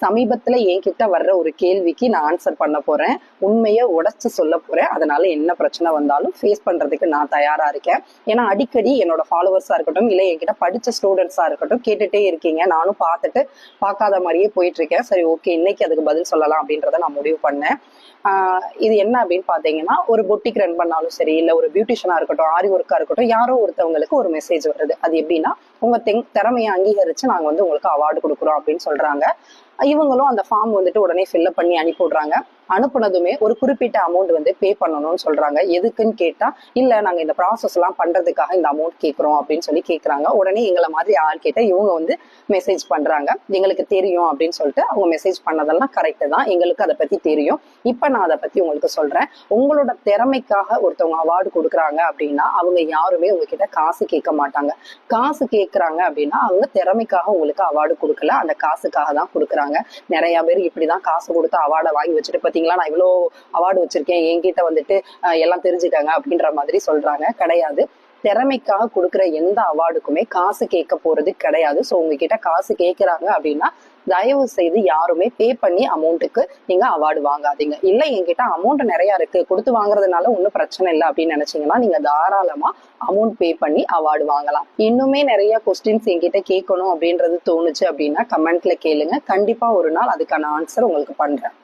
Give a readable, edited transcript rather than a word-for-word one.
சமீபத்துல என்கிட்ட வர்ற ஒரு கேள்விக்கு நான் ஆன்சர் பண்ண போறேன். உண்மையை உடைச்சு சொல்ல போறேன். அதனால என்ன பிரச்சனை வந்தாலும் ஃபேஸ் பண்றதுக்கு நான் தயாரா இருக்கேன். ஏன்னா அடிக்கடி என்னோட ஃபாலோவர்ஸா இருக்கட்டும், இல்ல என்கிட்ட படிச்ச ஸ்டூடெண்ட்ஸா இருக்கட்டும் கேட்டுட்டே இருக்கீங்க. நானும் பார்த்துட்டு பார்க்காத மாதிரியே போயிட்டு இருக்கேன். சரி, ஓகே, இன்னைக்கு அதுக்கு பதில் சொல்லலாம் அப்படின்றத நான் முடிவு பண்ணேன். இது என்ன அப்படின்னு பாத்தீங்கன்னா, ஒரு பொட்டிக் ரன் பண்ணாலும் சரி, இல்ல ஒரு பியூட்டிஷியனா இருக்கட்டும், ஆரி ஒர்க்கா இருக்கட்டும், யாரோ ஒருத்தவங்களுக்கு ஒரு மெசேஜ் வருது. அது எப்படின்னா, உங்க திறமையை அங்கீகரிச்சு நாங்க வந்து உங்களுக்கு அவார்டு கொடுக்குறோம் அப்படின்னு சொல்றாங்க. இவங்களும் அந்த ஃபார்ம் வந்துட்டு உடனே ஃபில்அப் பண்ணி அனுப்பி விடுறாங்க. அனுப்புனதுமே ஒரு குறிப்பிட்ட அமௌண்ட் வந்து பே பண்ணணும்னு சொல்றாங்க. எதுக்குன்னு கேட்டா, இல்ல நாங்க இந்த ப்ராசஸ் எல்லாம் பண்றதுக்காக இந்த அமௌண்ட் கேட்கிறோம் அப்படின்னு சொல்லி கேட்கறாங்க. உடனே எங்களை மாதிரி ஆள் கேட்ட இவங்க வந்து மெசேஜ் பண்றாங்க, எங்களுக்கு தெரியும் அப்படின்னு சொல்லிட்டு. அவங்க மெசேஜ் பண்ணதெல்லாம் கரெக்ட் தான், எங்களுக்கு அதை பத்தி தெரியும். இப்ப நான் அதை பத்தி உங்களுக்கு சொல்றேன். உங்களோட திறமைக்காக ஒருத்தவங்க அவார்டு கொடுக்குறாங்க அப்படின்னா அவங்க யாருமே உங்ககிட்ட காசு கேட்க மாட்டாங்க. காசு கேட்கறாங்க அப்படின்னா அவங்க திறமைக்காக உங்களுக்கு அவார்டு கொடுக்கல, அந்த காசுக்காக தான் கொடுக்குறாங்க. நிறைய பேர் இப்படிதான் காசு கொடுத்து அவார்டை வாங்கி வச்சுட்டு, பாத்தீங்களா நான் இவ்வளோ அவார்டு வச்சிருக்கேன், என்கிட்ட வந்துட்டு எல்லாம் தெரிஞ்சுக்காங்க அப்படின்ற மாதிரி சொல்றாங்க. கிடையாது. திறமைக்காக கொடுக்குற எந்த அவார்டுக்குமே காசு கேட்க போறது கிடையாது. ஸோ உங்ககிட்ட காசு கேட்கறாங்க அப்படின்னா தயவு செய்து யாருமே பே பண்ணி அமௌண்ட்டுக்கு நீங்க அவார்டு வாங்காதீங்க. இல்ல என்கிட்ட அமௌண்ட் நிறைய இருக்கு, கொடுத்து வாங்குறதுனால ஒன்றும் பிரச்சனை இல்லை அப்படின்னு நினைச்சீங்கன்னா நீங்க தாராளமா அமௌண்ட் பே பண்ணி அவார்டு வாங்கலாம். இன்னுமே நிறைய கொஸ்டின்ஸ் என்கிட்ட கேட்கணும் அப்படின்றது தோணுச்சு அப்படின்னா கமெண்ட்ல கேளுங்க. கண்டிப்பா ஒரு நாள் அதுக்கான ஆன்சர் உங்களுக்கு பண்றேன்.